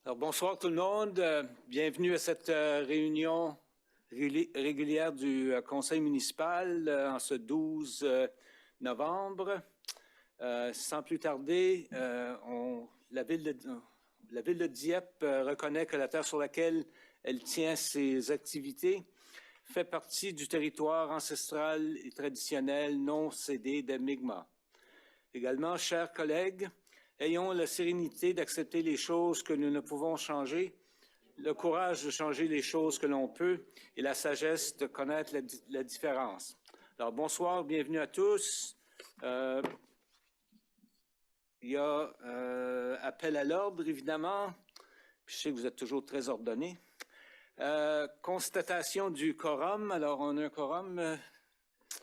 Alors, bonsoir tout le monde. Bienvenue à cette réunion régulière du Conseil municipal en ce 12 novembre. Sans plus tarder, la ville de Dieppe reconnaît que la terre sur laquelle elle tient ses activités fait partie du territoire ancestral et traditionnel non cédé des Mi'kmaq. Également, chers collègues, ayons la sérénité d'accepter les choses que nous ne pouvons changer, le courage de changer les choses que l'on peut et la sagesse de connaître la différence. Alors, bonsoir, bienvenue à tous. Il y a appel à l'ordre, évidemment. Je sais que vous êtes toujours très ordonnés. Constatation du quorum. Alors, on a un quorum.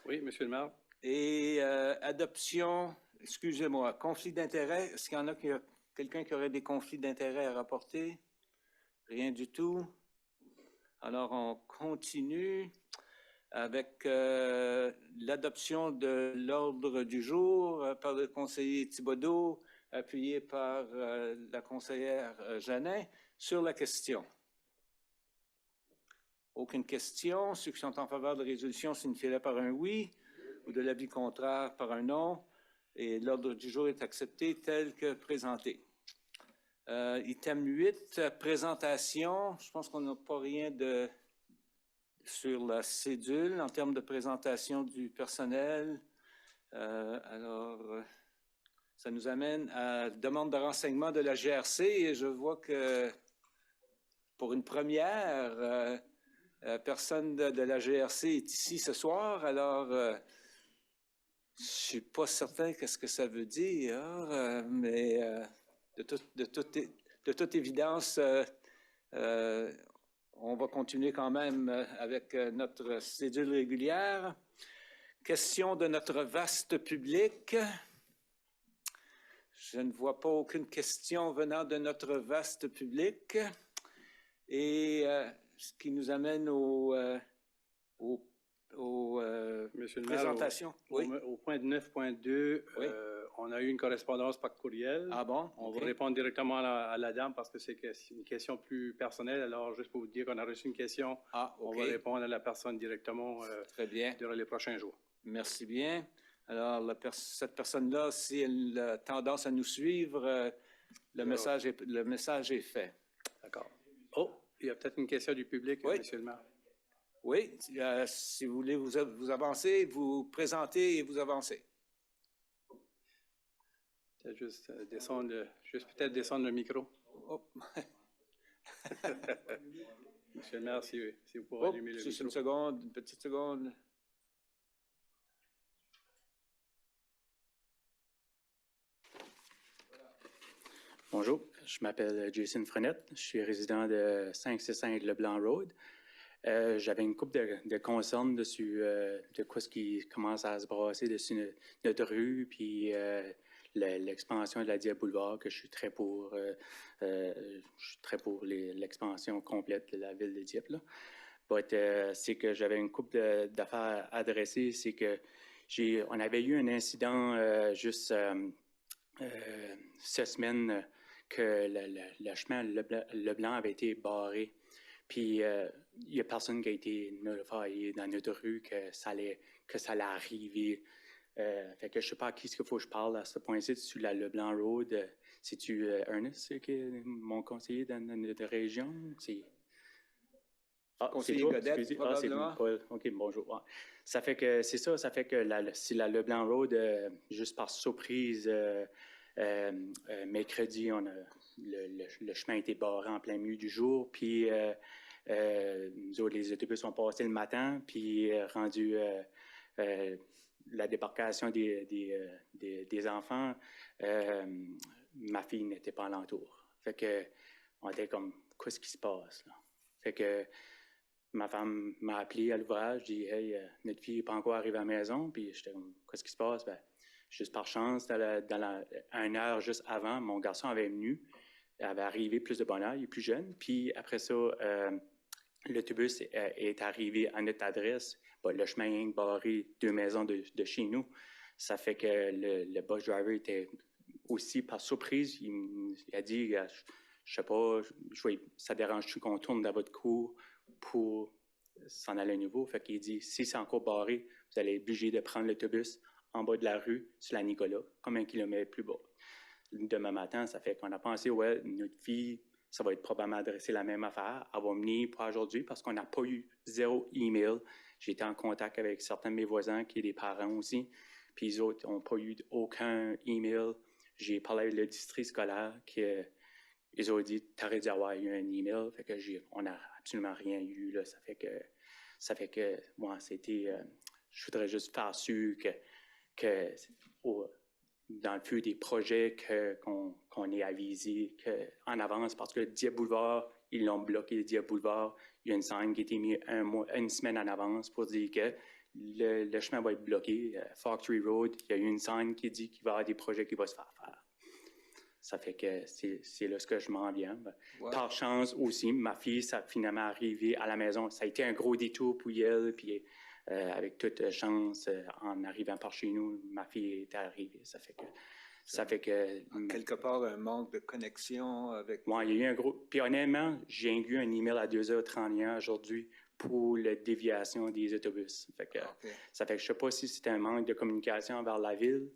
Oui, Monsieur le maire. Et adoption, excusez-moi, conflit d'intérêt. Est-ce qu'il y en a quelqu'un qui aurait des conflits d'intérêt à rapporter? Rien du tout. Alors, on continue avec l'adoption de l'ordre du jour par le conseiller Thibodeau, appuyé par la conseillère Jeannin, sur la question. Aucune question. Ceux qui sont en faveur de la résolution signifient-le par un oui ou de l'avis contraire par un non. Et l'ordre du jour est accepté tel que présenté. Item 8, présentation. Je pense qu'on n'a pas rien sur la cédule en termes de présentation du personnel. Alors, ça nous amène à la demande de renseignement de la GRC et je vois que pour une première, personne de la GRC est ici ce soir. Alors, je ne suis pas certain qu'est-ce que ça veut dire, mais de toute évidence, on va continuer quand même avec notre cédule régulière. Question de notre vaste public. Je ne vois pas aucune question venant de notre vaste public. Et ce qui nous amène aux présentations. Au point 9.2, oui. On a eu une correspondance par courriel. Ah bon? On va répondre directement à la dame parce que c'est une question plus personnelle. Alors, juste pour vous dire qu'on a reçu une question, on va répondre à la personne directement très bien. Durant les prochains jours. Merci bien. Alors, cette personne-là, si elle a tendance à nous suivre, le message est fait. D'accord. Oh, il y a peut-être une question du public, oui. Monsieur le maire. Oui, si vous voulez vous avancer, vous présenter et vous avancer. Juste peut-être descendre le micro. Oh. Monsieur le maire, si vous pouvez allumer le micro. Juste une petite seconde. Bonjour, je m'appelle Jason Frenette, je suis résident de 565 Leblanc Road. J'avais une couple de concerns dessus de quoi ce qui commence à se brasser dessus notre rue, puis l'expansion de la Dieppe Boulevard, que je suis très pour. Je suis très pour l'expansion complète de la ville de Dieppe. C'est que j'avais une couple d'affaires à adresser. C'est que on avait eu un incident juste cette semaine que le chemin Leblanc avait été barré. Puis, il n'y a personne qui a été notifié dans notre rue que ça allait arriver. Fait que je ne sais pas à qui il faut que je parle à ce point-ci sur la Leblanc Road. C'est-tu Ernest, qui est mon conseiller dans notre région? Conseiller Godette, probablement. C'est Paul. OK, bonjour. Ça fait que, c'est ça, ça fait que si la Leblanc Road, juste par surprise, mercredi, le chemin a été barré en plein milieu du jour, puis nous autres, les autobus sont passés le matin, puis rendu la débarcation des enfants, ma fille n'était pas alentour. Fait que on était comme, qu'est-ce qui se passe là? Fait que ma femme m'a appelé à l'ouvrage, dit hey, notre fille n'est pas encore arrivée à la maison, puis j'étais comme, qu'est-ce qui se passe? Ben, juste par chance, une heure juste avant, mon garçon avait arrivé plus de bonne heure, il est plus jeune. Puis après ça, l'autobus est arrivé à notre adresse. Bon, le chemin est barré 2 maisons de chez nous. Ça fait que le bus driver était aussi par surprise. Il a dit je sais pas, ça dérange-tu qu'on tourne dans votre cour pour s'en aller à nouveau? Fait qu'il dit, si c'est encore barré, vous allez être obligé de prendre l'autobus en bas de la rue, sur la Nicolas, comme 1 kilomètre plus bas. Demain matin, ça fait qu'on a pensé, ouais, notre fille, ça va être probablement adressé la même affaire. Elle va venir pour aujourd'hui parce qu'on n'a pas eu 0 email. J'ai été en contact avec certains de mes voisins qui sont des parents aussi. Puis les autres n'ont pas eu aucun email. J'ai parlé avec le district scolaire qui ils ont dit, t'aurais dû avoir eu un email. Fait que on n'a absolument rien eu, là. Ça fait que, moi, c'était, je voudrais juste faire sûr que dans le feu des projets qu'on est avisé en avance, parce que le Dieppe Boulevard, ils l'ont bloqué, le Dieppe Boulevard. Il y a une scène qui a été mise une semaine en avance pour dire que le chemin va être bloqué. Factory Road, il y a eu une scène qui dit qu'il va y avoir des projets qui vont se faire. Ça fait que c'est là ce que je m'en viens. Ouais. Par chance aussi, ma fille, ça a finalement arrivé à la maison. Ça a été un gros détour pour elle, puis avec toute chance, en arrivant par chez nous, ma fille est arrivée. Ça fait que quelque part, un manque de connexion avec... Oui, il y a eu un gros... Puis honnêtement, j'ai eu un email à 2h31 aujourd'hui pour la déviation des autobus. Ça fait que je ne sais pas si c'était un manque de communication envers la ville,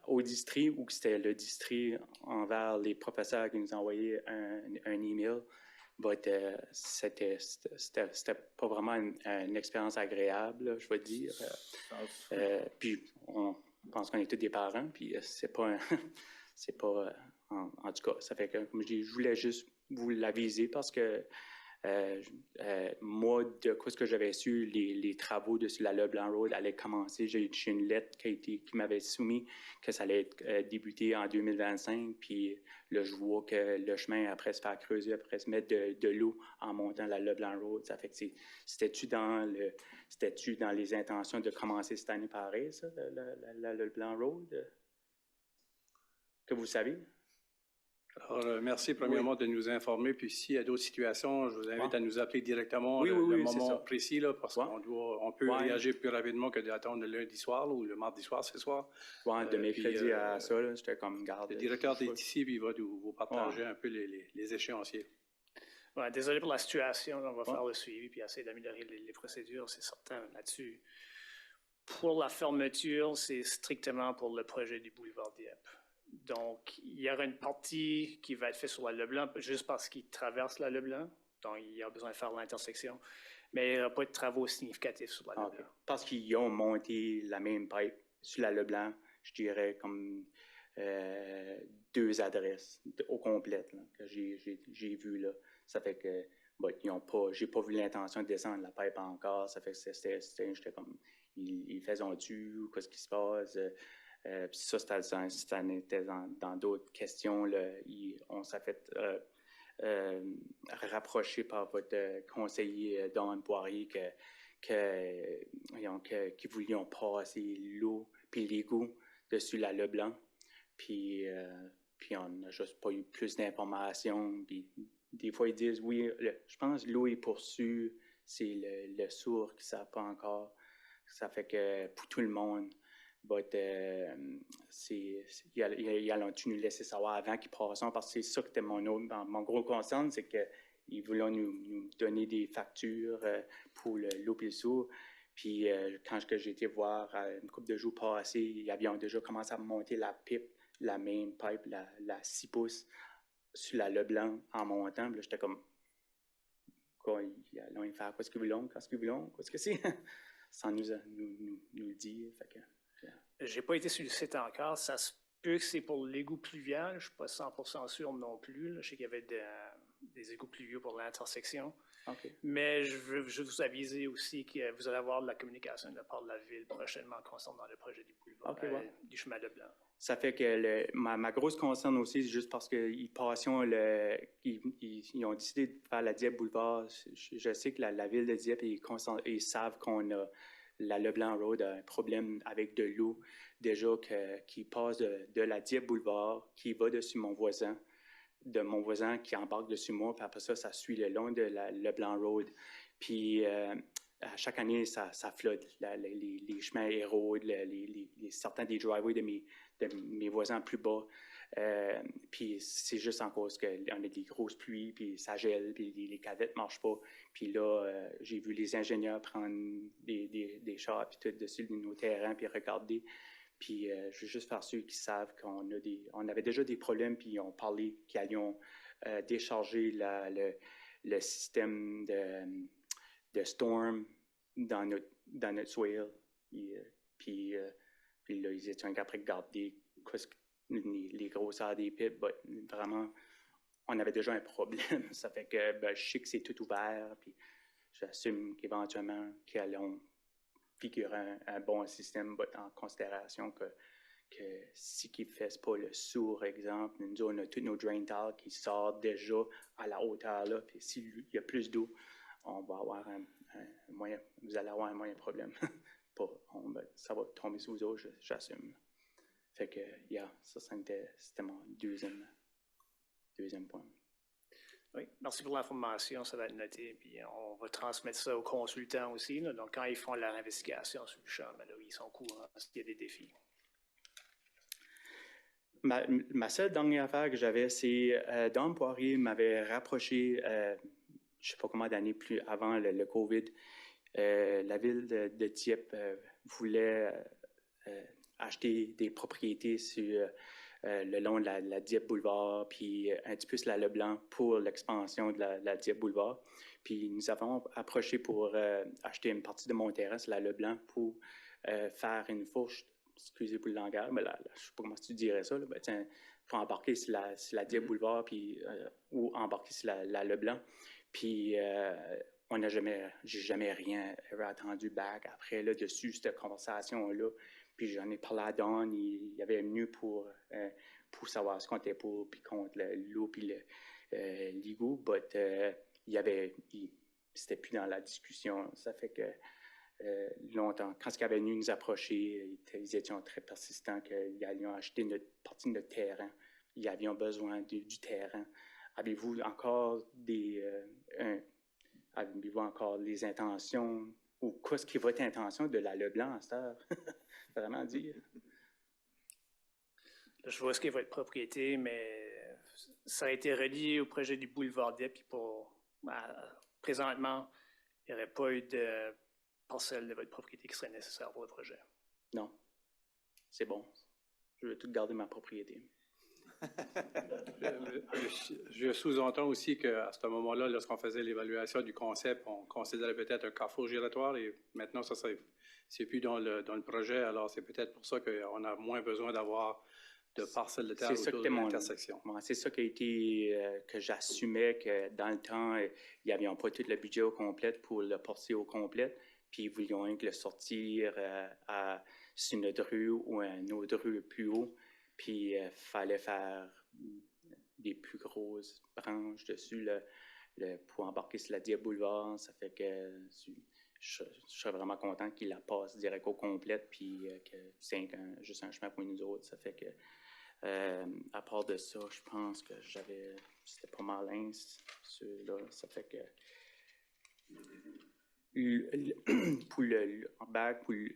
au district, ou que c'était le district envers les professeurs qui nous envoyaient un email. C'était pas vraiment une expérience agréable, là, je vais dire. Puis on pense qu'on est tous des parents, puis c'est pas en tout cas, ça fait que, comme je dis, je voulais juste vous l'aviser parce que moi, de quoi ce que j'avais su, les travaux sur la Leblanc Road allaient commencer. J'ai une lettre qui m'avait soumis que ça allait être débuté en 2025. Puis là, je vois que le chemin, après se faire creuser, après se mettre de l'eau en montant la Leblanc Road. Ça fait que c'était-tu dans les intentions de commencer cette année pareil, ça, la Leblanc Road? Que vous savez? Alors, merci premièrement de nous informer. Puis s'il y a d'autres situations, je vous invite à nous appeler directement le moment précis, là, parce qu'on peut réagir plus rapidement que d'attendre le lundi soir là, ou le mardi soir, ce soir. Oui, de mercredi à ça, j'étais comme garde. Le directeur est ici, puis il va vous partager un peu les échéanciers. Ouais, désolé pour la situation, on va faire le suivi puis essayer d'améliorer les procédures, c'est certain là-dessus. Pour la fermeture, c'est strictement pour le projet du boulevard Dieppe. Donc, il y aura une partie qui va être faite sur la Leblanc, juste parce qu'il traverse la Leblanc. Donc, il y a besoin de faire l'intersection. Mais il n'y aura pas de travaux significatifs sur la Leblanc. Parce qu'ils ont monté la même pipe sur la Leblanc, je dirais comme 2 adresses au complet là, que j'ai vues là. Ça fait que j'ai pas vu l'intention de descendre la pipe encore. Ça fait que j'étais comme, ils faisaient-tu, qu'est-ce qui se passe? Puis ça, c'était dans d'autres questions. Là, on s'est fait rapprocher par votre conseiller Don Poirier qui voulions passer l'eau puis l'égout dessus la Leblanc. Puis on n'a juste pas eu plus d'informations. Puis des fois, ils disent, oui, je pense que l'eau est poursuivie, c'est le sourd qui ne savent pas encore. Ça fait que pour tout le monde, ils allont-tu nous laisser savoir avant qu'ils passent, parce que c'est ça que c'était mon gros concern, c'est qu'ils voulaient nous donner des factures pour l'eau et le sourd. Puis quand j'ai été voir une couple de jours passés, ils avaient déjà commencé à monter la pipe, la main pipe, la 6 pouces sur la Leblanc en montant. Puis là, j'étais comme, quoi, ils allons faire quoi ce qu'ils voulaient, qu'est-ce que c'est? Sans nous le dire. Fait que, j'ai pas été sur le site encore. Ça se peut que c'est pour l'égout pluvial. Je ne suis pas 100% sûr non plus. Là. Je sais qu'il y avait des égouts pluvieux pour l'intersection. Okay. Mais je veux vous aviser aussi que vous allez avoir de la communication de la part de la Ville prochainement concernant le projet du boulevard, du chemin Leblanc. Ça fait que ma grosse concerne aussi, c'est juste parce qu'ils ont décidé de faire la Dieppe Boulevard. Je sais que la Ville de Dieppe, ils savent qu'on a la Leblanc Road a un problème avec de l'eau déjà qui passe de la Dieppe Boulevard, qui va dessus mon voisin qui embarque dessus moi, puis après ça suit le long de la Leblanc Road. Puis à chaque année, ça flotte. Les chemins érodent, les certains des driveways de mes voisins plus bas. Puis c'est juste en cause qu'on a des grosses pluies, puis ça gèle, puis les cavettes ne marchent pas. Puis là, j'ai vu les ingénieurs prendre des chars puis tout dessus de nos terrains, puis regarder. Puis je veux juste faire ceux qui savent on avait déjà des problèmes, puis ils ont parlé qu'ils allions décharger le système de storm dans notre swale. Puis là, ils étaient capables de regarder les grosseurs des pipes. Vraiment, on avait déjà un problème. Ça fait que je sais que c'est tout ouvert, puis j'assume qu'éventuellement, qu'ils allons figurer un bon système, en considération que si qu'ils ne fassent pas le sourd, exemple, nous on a tous nos drain tiles qui sortent déjà à la hauteur là, puis s'il y a plus d'eau, on va avoir vous allez avoir un moyen problème. Ça va tomber sous l'eau, j'assume. Fait que, ça c'était mon deuxième point. Oui, merci pour l'information, ça va être noté, puis on va transmettre ça aux consultants aussi. Là. Donc, quand ils font leur investigation sur le champ, là, ils sont au courant s'il y a des défis. Ma seule dernière affaire que j'avais, c'est Don Poirier m'avait rapproché, je ne sais pas combien d'années plus avant le COVID, la ville de Dieppe voulait acheter des propriétés sur le long de la Dieppe Boulevard, puis un petit peu sur la Leblanc pour l'expansion de la Dieppe Boulevard. Puis nous avons approché pour acheter une partie de mon terrain sur la Leblanc pour faire une fourche. Excusez pour le langage, mais là, je ne sais pas comment tu dirais ça. Pour embarquer sur la Dieppe Boulevard ou embarquer sur la Leblanc. Puis, j'ai jamais rien attendu back après là, dessus cette conversation-là. Puis, j'en ai parlé à Don, il y avait mieux pour savoir ce qu'on était pour, puis contre l'eau, puis l'IGO. C'était plus dans la discussion. Ça fait que longtemps, quand ils avaient venu nous approcher, ils étaient très persistants qu'ils allions acheter une partie de notre terrain. Ils avaient besoin du terrain. Avez-vous encore avez-vous encore les intentions, ou qu'est-ce qui est votre intention de la Leblanc à cette heure? Vraiment dire. Je vois ce qui est votre propriété, mais ça a été relié au projet du boulevard Dieppe, puis présentement, il n'y aurait pas eu de parcelle de votre propriété qui serait nécessaire pour le projet. Non. C'est bon. Je veux tout garder ma propriété. Je sous-entends aussi qu'à ce moment-là, lorsqu'on faisait l'évaluation du concept, on considérait peut-être un carrefour giratoire et maintenant, c'est plus dans le projet. Alors, c'est peut-être pour ça qu'on a moins besoin d'avoir de parcelles de terre autour de l'intersection. C'est ça qui a été que j'assumais que dans le temps, ils n'avaient pas tout le budget au complet pour le porter au complet. Puis ils voulions le sortir sur notre rue ou une autre rue plus haut. Puis il fallait faire des plus grosses branches dessus pour embarquer sur la Dieppe Boulevard. Ça fait que je serais vraiment content qu'il la passe direct au complet, puis que c'est juste un chemin pour nous autres. Ça fait que, à part de ça, je pense que c'était pas malin, ceux-là. Ça fait que pour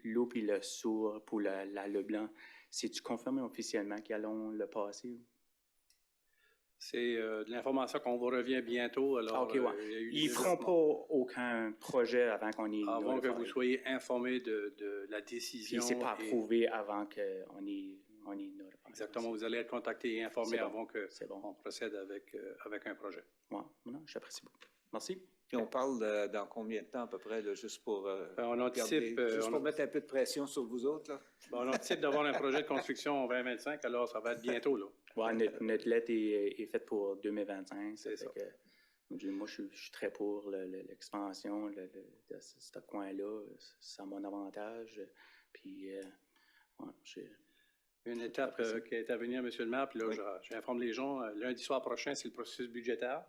l'eau puis le sourd, pour la Leblanc, c'est-tu confirmé officiellement qu'ils allons le passer? C'est de l'information qu'on vous revient bientôt. Alors, okay, ouais. Ils ne feront pas aucun projet avant qu'on ait... Avant que vous soyez informés de la décision. Puis c'est pas approuvé avant qu'on ait notifié. Exactement. Vous allez être contacté et informé avant qu'on procède avec un projet. Ouais. Non, j'apprécie beaucoup. Merci. Et on parle dans combien de temps à peu près, là, juste pour on anticipe, pour mettre un peu de pression sur vous autres? Là. On anticipe d'avoir un projet de construction en 2025, alors ça va être bientôt. Là. Ouais, notre lettre est faite pour 2025. C'est ça. Moi, je suis très pour l'expansion de ce coin-là. C'est à mon avantage. Puis, une étape qui est à venir, M. le maire, puis là, oui. J'informe les gens. Lundi soir prochain, c'est le processus budgétaire.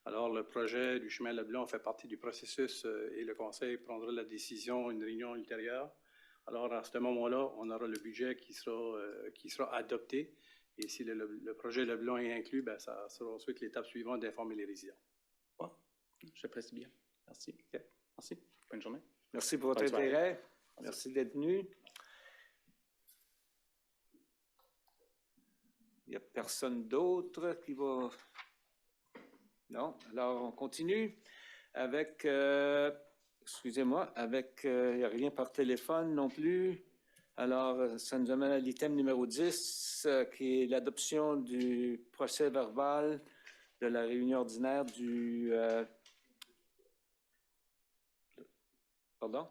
Alors, le projet du chemin Leblanc fait partie du processus et le Conseil prendra la décision à une réunion ultérieure. Alors, à ce moment-là, on aura le budget qui sera adopté. Et si le projet Leblanc est inclus, ben, ça sera ensuite l'étape suivante d'informer les résidents. Ouais, j'apprécie bien. Merci. Okay. Merci. Bonne journée. Merci pour votre intérêt. Merci d'être venu. Il n'y a personne d'autre qui va... Non? Alors, on continue avec... excusez-moi, avec... il n'y a rien par téléphone non plus. Alors, ça nous amène à l'item numéro 10, qui est l'adoption du procès-verbal de la réunion ordinaire du... Pardon?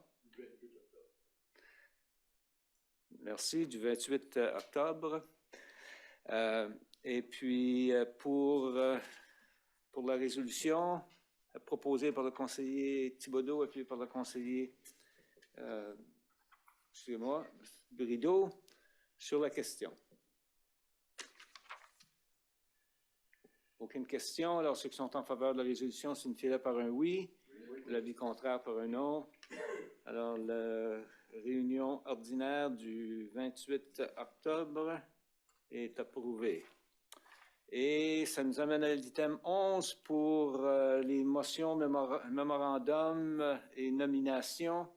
Merci, du 28 octobre. Et puis, pour la résolution proposée par le conseiller Thibodeau et puis par le conseiller, excusez-moi, Brideau, sur la question. Aucune question. Alors, ceux qui sont en faveur de la résolution signifient-le par un oui. L'avis contraire par un non. Alors, la réunion ordinaire du 28 octobre est approuvée. Et ça nous amène à l'item 11 pour les motions, mémorandums et nominations.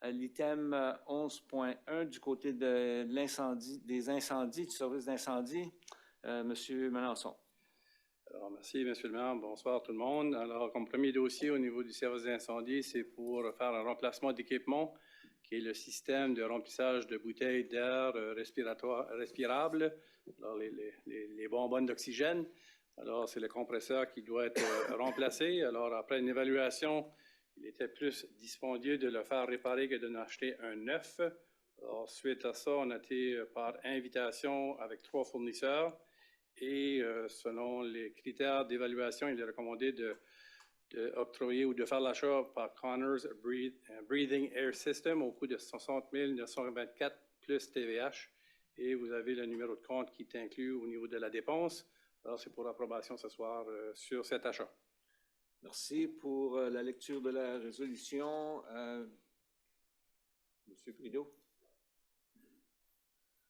À l'item 11.1 du côté de l'incendie, des incendies, du service d'incendie. Monsieur Melançon. Alors, merci, M. le maire. Bonsoir tout le monde. Alors, comme premier dossier au niveau du service d'incendie, c'est pour faire un remplacement d'équipement qui est le système de remplissage de bouteilles d'air respirable, alors les bonbonnes d'oxygène. Alors, c'est le compresseur qui doit être remplacé. Alors, après une évaluation, il était plus dispendieux de le faire réparer que de en acheter un neuf. Alors, suite à ça, on a été par invitation avec 3 fournisseurs. Et selon les critères d'évaluation, il est recommandé d'octroyer ou de faire l'achat par Connors Breathing Air System au coût de 60 924 plus TVH. Et vous avez le numéro de compte qui est inclus au niveau de la dépense. Alors, c'est pour approbation ce soir sur cet achat. Merci pour la lecture de la résolution. Monsieur Brideau.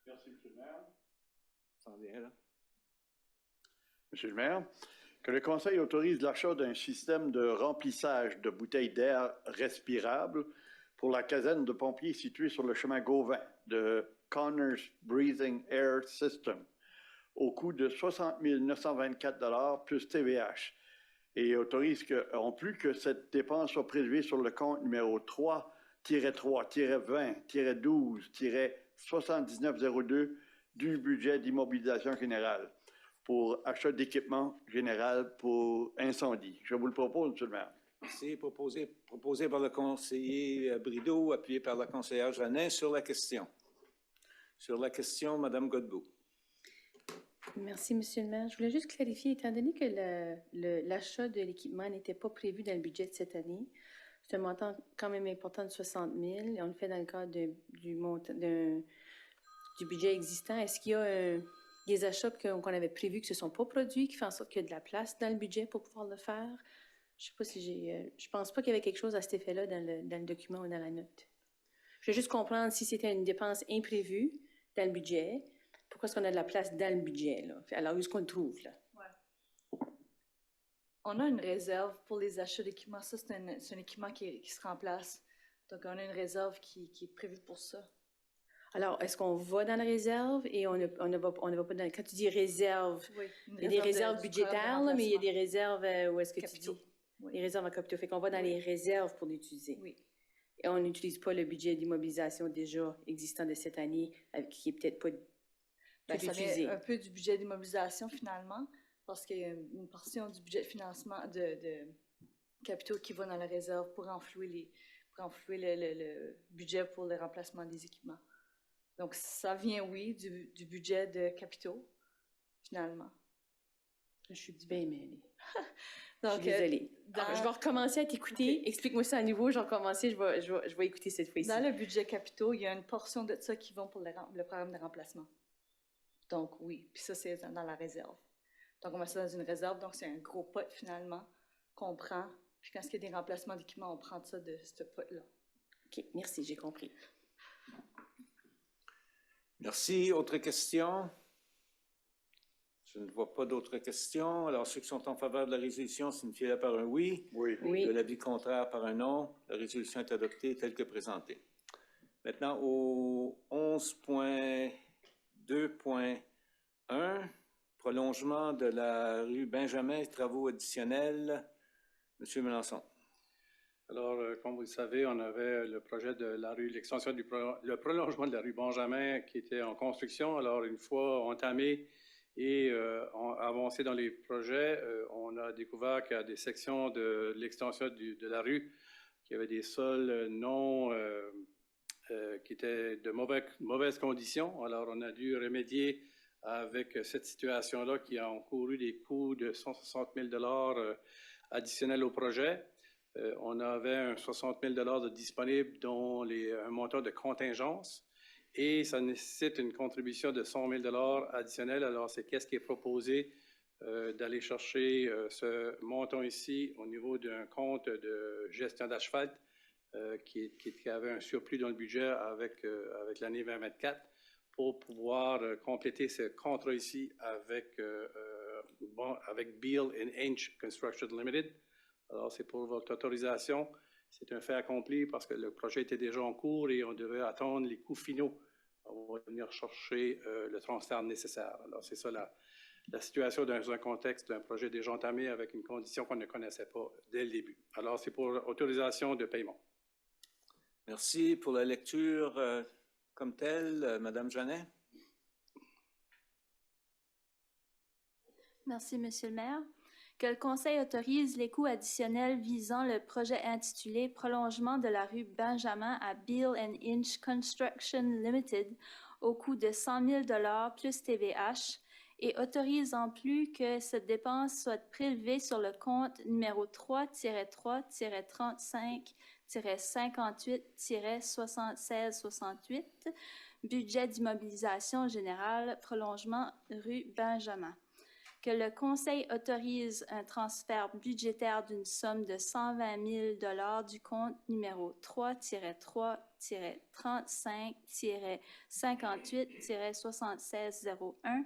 Merci, M. le maire. Ça vient là. Monsieur le maire, que le Conseil autorise l'achat d'un système de remplissage de bouteilles d'air respirables pour la caserne de pompiers située sur le chemin Gauvin de Connors Breathing Air System au coût de 60 924 plus TVH et autorise en plus que cette dépense soit prélevée sur le compte numéro 3-3-20-12-7902 du budget d'immobilisation générale pour achat d'équipement général pour incendie. Je vous le propose, M. le maire. C'est proposé par le conseiller Brideau, appuyé par la conseillère Jeannin sur la question. Sur la question, Mme Godbout. Merci, M. le maire. Je voulais juste clarifier, étant donné que l'achat de l'équipement n'était pas prévu dans le budget de cette année, c'est un montant quand même important de 60 000, et on le fait dans le cadre du budget existant. Est-ce qu'il y a des achats qu'on avait prévus qui ne se sont pas produits, qui font en sorte qu'il y a de la place dans le budget pour pouvoir le faire? Je ne sais pas si je pense pas qu'il y avait quelque chose à cet effet-là dans le document ou dans la note. Je veux juste comprendre si c'était une dépense imprévue dans le budget. Pourquoi est-ce qu'on a de la place dans le budget, là? Alors, où est-ce qu'on le trouve, là? Ouais. On a une réserve pour les achats d'équipements. Ça, c'est un équipement qui se remplace. Donc, on a une réserve qui est prévue pour ça. Alors, est-ce qu'on va dans la réserve et on ne va pas dans... Quand tu dis réserve, oui, il y a des réserves budgétaires, là, mais il y a des réserves, où est-ce que capitaux. Tu dis? Oui. Les réserves en capitaux. Fait qu'on va dans les réserves pour l'utiliser. Oui. Et on n'utilise pas le budget d'immobilisation déjà existant de cette année, qui est peut-être pas ça vient un peu du budget d'immobilisation, finalement, parce qu'il y a une portion du budget de financement de capitaux qui va dans la réserve pour enflouer le budget pour le remplacement des équipements. Donc, ça vient, oui, du budget de capitaux, finalement. Je suis bien mêlée. Donc, je suis désolée. Je vais recommencer à t'écouter. Okay. Explique-moi ça à nouveau. Je vais recommencer. Je vais écouter cette fois-ci. Dans le budget capitaux, il y a une portion de ça qui va pour le programme de remplacement. Donc, oui. Puis ça, c'est dans la réserve. Donc, on met ça dans une réserve. Donc, c'est un gros pot, finalement, qu'on prend. Puis quand il y a des remplacements d'équipements, on prend ça de ce pot-là. OK. Merci. J'ai compris. Merci. Autres questions? Je ne vois pas d'autres questions. Alors, ceux qui sont en faveur de la résolution signifient par un oui. Oui. De l'avis contraire par un non. La résolution est adoptée telle que présentée. Maintenant, au 11.2.1, prolongement de la rue Benjamin, travaux additionnels. Monsieur Melançon. Alors, comme vous le savez, on avait le projet de la rue, l'extension le prolongement de la rue Benjamin qui était en construction. Alors, une fois entamé et avancé dans les projets, on a découvert qu'il y a des sections de l'extension de la rue qui avaient des sols qui étaient de mauvaises conditions. Alors, on a dû remédier avec cette situation-là qui a encouru des coûts de 160 000 additionnels au projet. On avait un 60 000 de disponible, dont un montant de contingence, et ça nécessite une contribution de 100 000 additionnels. Alors, c'est qu'est-ce qui est proposé d'aller chercher ce montant ici au niveau d'un compte de gestion d'asphalte qui avait un surplus dans le budget avec l'année 2024 pour pouvoir compléter ce contrat ici avec Beal & Inch Construction Limited. Alors, c'est pour votre autorisation. C'est un fait accompli parce que le projet était déjà en cours et on devait attendre les coûts finaux. On va venir chercher le transfert nécessaire. Alors, c'est ça la situation dans un contexte d'un projet déjà entamé avec une condition qu'on ne connaissait pas dès le début. Alors, c'est pour autorisation de paiement. Merci pour la lecture comme telle. Madame Jeannet. Merci, Monsieur le maire. Que le Conseil autorise les coûts additionnels visant le projet intitulé « Prolongement de la rue Benjamin à Beal & Inch Construction Limited » au coût de 100 000 $ plus TVH et autorise en plus que cette dépense soit prélevée sur le compte numéro 3-3-3-35-58-7668, budget d'immobilisation générale, prolongement rue Benjamin. Que le Conseil autorise un transfert budgétaire d'une somme de 120 000 $ du compte numéro 3-3-35-58-7601,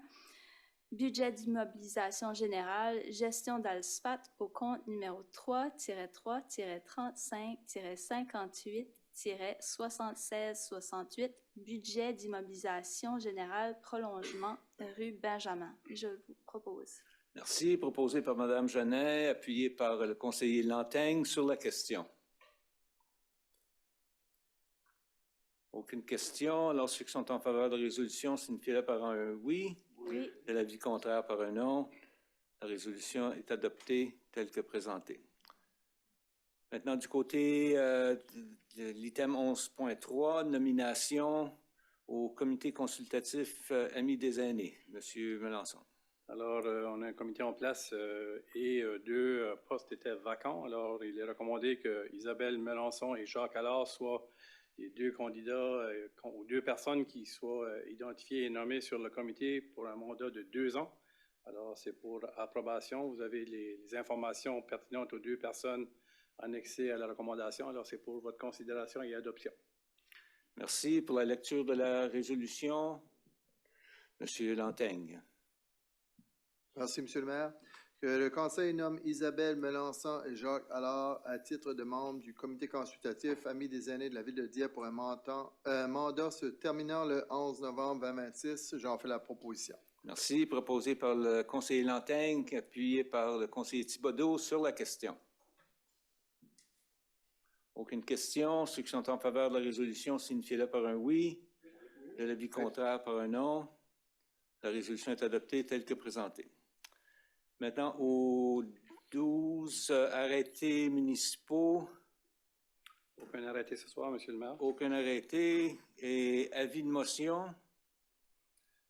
budget d'immobilisation générale, gestion d'ALSPAT au compte numéro 3-3-35-58-7668, budget d'immobilisation générale, prolongement rue Benjamin. Je vous propose. Merci. Proposé par Mme Jeannet, appuyé par le conseiller Lanteigne sur la question. Aucune question. Alors, ceux qui sont en faveur de la résolution signifient par un oui. Oui. Et l'avis contraire par un non. La résolution est adoptée telle que présentée. Maintenant, du côté de l'item 11.3, nomination au comité consultatif Amis des aînés. Monsieur Melançon. Alors, on a un comité en place et deux postes étaient vacants. Alors, il est recommandé que Isabelle Melançon et Jacques Allard soient les deux candidats ou deux personnes qui soient identifiées et nommées sur le comité pour un mandat de 2 ans. Alors, c'est pour approbation. Vous avez les informations pertinentes aux deux personnes annexées à la recommandation. Alors, c'est pour votre considération et adoption. Merci. Pour la lecture de la résolution, Monsieur Lanteigne. Merci, Monsieur le maire. Que le Conseil nomme Isabelle Melançon et Jacques Allard à titre de membres du comité consultatif Amis des aînés de la ville de Dieppe pour un mandat se terminant le 11 novembre 2026. J'en fais la proposition. Merci. Proposé par le conseiller Lanteigne, appuyé par le conseiller Thibodeau sur la question. Aucune question. Ceux qui sont en faveur de la résolution signifient-le par un oui. De l'avis contraire par un non. La résolution est adoptée telle que présentée. Maintenant, aux 12 arrêtés municipaux. Aucun arrêté ce soir, Monsieur le maire. Aucun arrêté. Et avis de motion.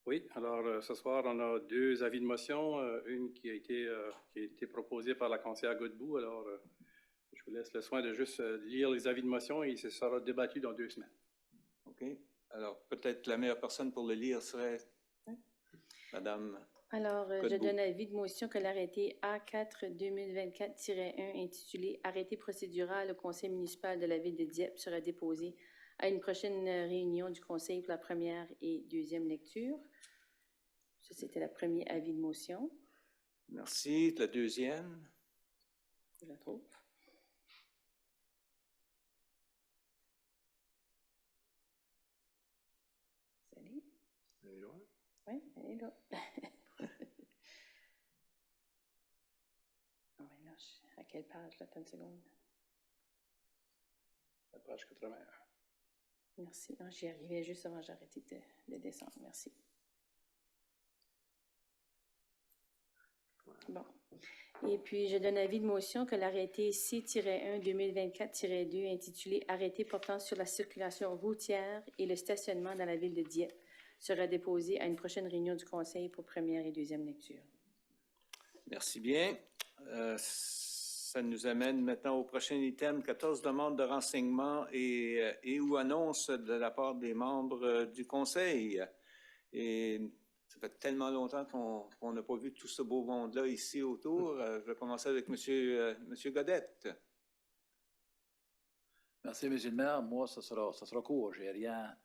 Oui, alors ce soir, on a 2 avis de motion. Une qui a été proposée par la conseillère Godbout. Alors, je vous laisse le soin de juste lire les avis de motion et ce sera débattu dans 2 semaines. OK. Alors, peut-être la meilleure personne pour le lire serait Madame. Alors, je donne avis de motion que l'arrêté A4-2024-1 intitulé « Arrêté procédural au conseil municipal de la ville de Dieppe » sera déposé à une prochaine réunion du conseil pour la première et deuxième lecture. Ça, c'était le premier avis de motion. Merci. La deuxième. Je la trouve. Salut. Oui, elle est là. quelle page, là? Attends une seconde. La page 81. Merci. Non, j'y arrivais juste avant, j'ai arrêté de descendre. Merci. Bon. Et puis, je donne avis de motion que l'arrêté C-1 2024-2 intitulé « Arrêté portant sur la circulation routière et le stationnement dans la ville de Dieppe » sera déposé à une prochaine réunion du Conseil pour première et deuxième lecture. Merci bien. Ça nous amène maintenant au prochain item, 14 demandes de renseignements et ou annonces de la part des membres du Conseil. Et ça fait tellement longtemps qu'on n'a pas vu tout ce beau monde-là ici autour. Je vais commencer avec Monsieur Godette. Merci, M. le maire. Moi, ça sera court. J'ai rien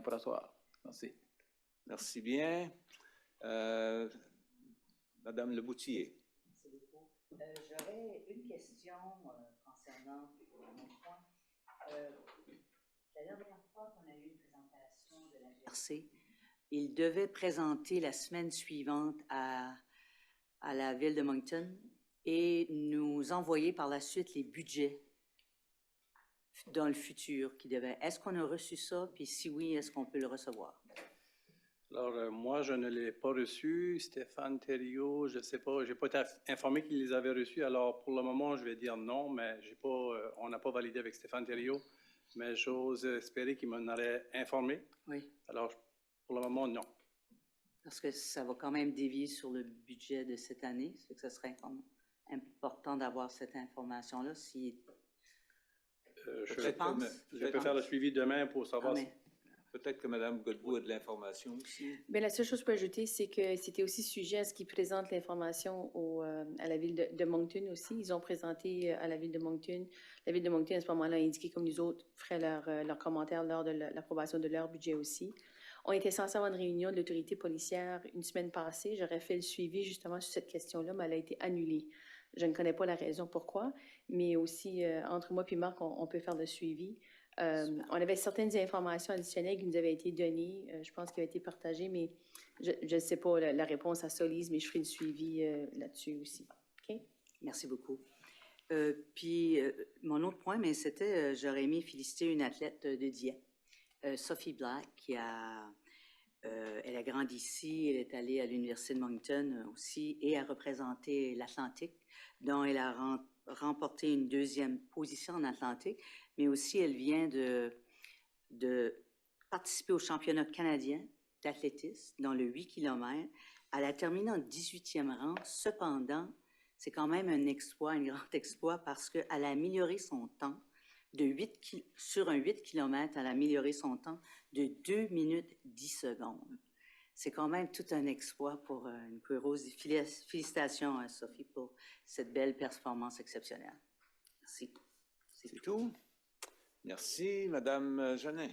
pour asseoir. Merci. Merci bien. Madame Leboutillier. Merci beaucoup. J'aurais une question concernant mon point. La dernière fois qu'on a eu une présentation de la GRC, il devait présenter la semaine suivante à la ville de Moncton et nous envoyer par la suite les budgets dans le futur qui devaient. Est-ce qu'on a reçu ça? Puis si oui, est-ce qu'on peut le recevoir? Alors, moi, je ne l'ai pas reçu. Stéphane Thériault, je ne sais pas, je n'ai pas été informé qu'il les avait reçus. Alors, pour le moment, je vais dire non, mais on n'a pas validé avec Stéphane Thériault. Mais j'ose espérer qu'il m'en aurait informé. Oui. Alors, pour le moment, non. Parce que ça va quand même dévier sur le budget de cette année. C'est que ce serait important d'avoir cette information-là. Si... je peux faire le suivi demain pour savoir si... Peut-être que Mme Godbout a de l'information aussi. Bien, la seule chose que je peux ajouter, c'est que c'était aussi sujet à ce qu'ils présentent l'information à la ville de Moncton aussi. Ils ont présenté à la ville de Moncton. La ville de Moncton, à ce moment-là, a indiqué comme nous autres feraient leurs commentaires lors de l'approbation de leur budget aussi. On était censé avoir une réunion de l'autorité policière une semaine passée. J'aurais fait le suivi justement sur cette question-là, mais elle a été annulée. Je ne connais pas la raison pourquoi, mais aussi, entre moi et Marc, on peut faire le suivi. On avait certaines informations additionnelles qui nous avaient été données, je pense qu'elles avaient été partagées, mais je ne sais pas la réponse à Solise, mais je ferai le suivi là-dessus aussi. OK? Merci beaucoup. Puis, mon autre point, mais c'était, j'aurais aimé féliciter une athlète de Dieppe, Sophie Black, elle a grandi ici, elle est allée à l'Université de Moncton aussi et a représenté l'Atlantique, dont elle a remporté une 2e position en Atlantique, mais aussi elle vient de participer au championnat canadien d'athlétisme dans le 8 km. Elle a terminé en 18e rang. Cependant, c'est quand même un exploit, un grand exploit, parce qu'elle a amélioré son temps sur un 8 km, elle a amélioré son temps de 2 minutes 10 secondes. C'est quand même tout un exploit pour une coureuse. Félicitations à Sophie pour cette belle performance exceptionnelle. Merci. C'est tout. Merci, Madame Jeannin.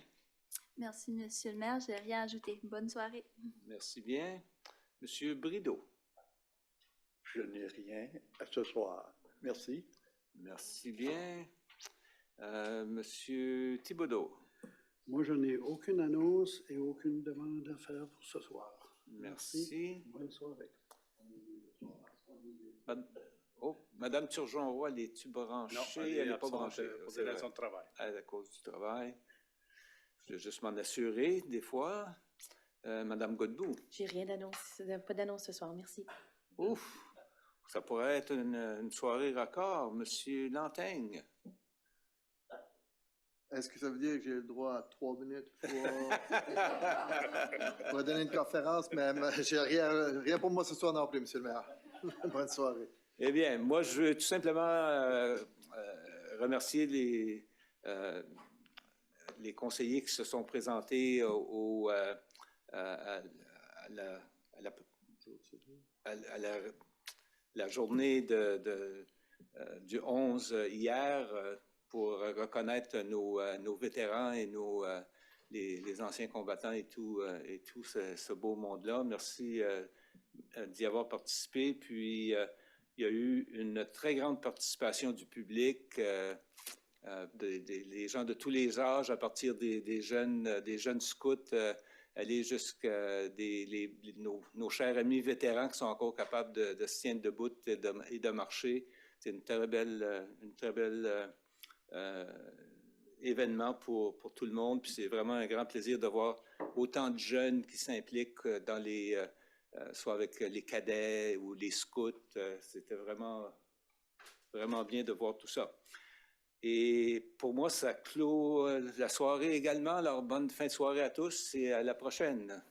Merci, Monsieur le maire. Je n'ai rien à ajouter. Bonne soirée. Merci bien. Monsieur Brideau. Je n'ai rien à ce soir. Merci. Merci bien. Monsieur Thibodeau. Moi, je n'ai aucune annonce et aucune demande à faire pour ce soir. Merci. Bonne soirée. Madame Turgeon-Roy, elle est-tu branchée? Non, elle n'est pas branchée. Pour des raisons de travail. À cause du travail. Je vais juste m'en assurer, des fois. Madame Godbout. J'ai rien d'annonce. Pas d'annonce ce soir. Merci. Ouf! Ça pourrait être une soirée raccord. Monsieur Lantaigne. Est-ce que ça veut dire que j'ai le droit à 3 minutes pour donner une conférence? Mais j'ai rien pour moi ce soir non plus, Monsieur le maire. Bonne soirée. Eh bien, moi, je veux tout simplement remercier les conseillers qui se sont présentés à la journée du 11 hier pour reconnaître nos vétérans et les anciens combattants et tout ce beau monde-là. Merci d'y avoir participé. Puis, il y a eu une très grande participation du public, des gens de tous les âges, à partir des jeunes scouts, aller jusqu'à nos chers amis vétérans qui sont encore capables de se tenir debout et de marcher. c'était une très belle événement pour tout le monde. Puis c'est vraiment un grand plaisir de voir autant de jeunes qui s'impliquent dans soit avec les cadets ou les scouts. C'était vraiment bien de voir tout ça. Et pour moi, ça clôt la soirée également. Alors, bonne fin de soirée à tous et à la prochaine.